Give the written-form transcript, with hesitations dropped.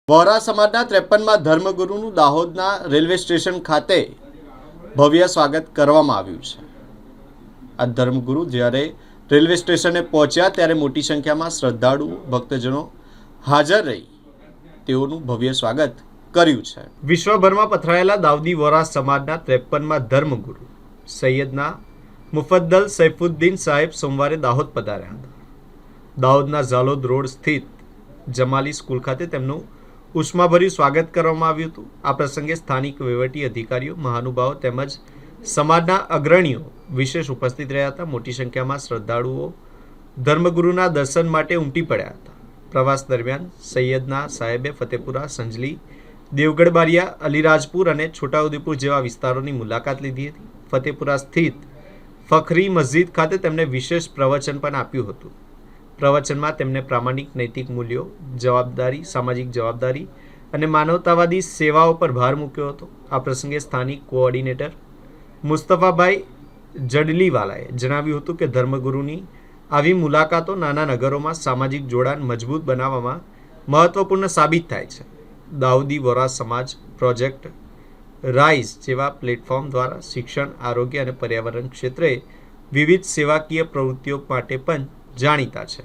વોરા સમાજના 53માં ધર્મગુરુનું દાહોદના railway station ખાતે ભવ્ય સ્વાગત કરવામાં આવ્યું છે। આ ધર્મગુરુ જ્યારે રેલવે સ્ટેશને પહોંચ્યા ત્યારે મોટી સંખ્યામાં શ્રદ્ધાળુ ભક્તજનો હાજર રહી તેઓનું ભવ્ય સ્વાગત કર્યું છે। વિશ્વભરમાં પથરાયેલા દાઉદી વોરા સમાજના 53માં ધર્મગુરુ સૈયદના મુફદ્દલ સૈફુદ્દીન સાહેબ સોમવારે દાહોદ પધાર્યા હતા। દાહોદના ઝાલોદ રોડ સ્થિત જમાલી સ્કૂલ ખાતે તેમનું ઉષ્માભર્યું સ્વાગત કરવામાં આવ્યું હતું। આ પ્રસંગે સ્થાનિક વહીવટી અધિકારીઓ, મહાનુભાવો તેમજ સમાજના અગ્રણીઓ વિશેષ ઉપસ્થિત રહ્યા હતા। મોટી સંખ્યામાં શ્રદ્ધાળુઓ ધર્મગુરુના દર્શન માટે ઉમટી પડ્યા હતા। પ્રવાસ દરમિયાન સૈયદના સાહેબે ફતેપુરા, સંજલી, દેવગઢ બારિયા, અલીરાજપુર અને છોટાઉદેપુર જેવા વિસ્તારોની મુલાકાત લીધી હતી। ફતેપુરા સ્થિત ફખરી મસ્જિદ ખાતે તેમણે વિશેષ પ્રવચન પણ આપ્યું હતું। પ્રવચનમાં તેમણે પ્રામાણિક નૈતિક મૂલ્યો, જવાબદારી, સામાજિક જવાબદારી અને માનવતાવાદી સેવાઓ પર ભાર મૂક્યો હતો। આ પ્રસંગે સ્થાનિક કોઓર્ડિનેટર મુસ્તફાભાઈ જડલીવાલાએ જણાવ્યું હતું કે ધર્મગુરુની આવી મુલાકાતો નાના નગરોમાં સામાજિક જોડાણ મજબૂત બનાવવામાં મહત્વપૂર્ણ સાબિત થાય છે। દાઉદી વોરા સમાજ પ્રોજેક્ટ રાઇઝ જેવા પ્લેટફોર્મ દ્વારા શિક્ષણ, આરોગ્ય અને પર્યાવરણ ક્ષેત્રે વિવિધ સેવાકીય પ્રવૃત્તિઓ માટે પણ જાણીતા છે।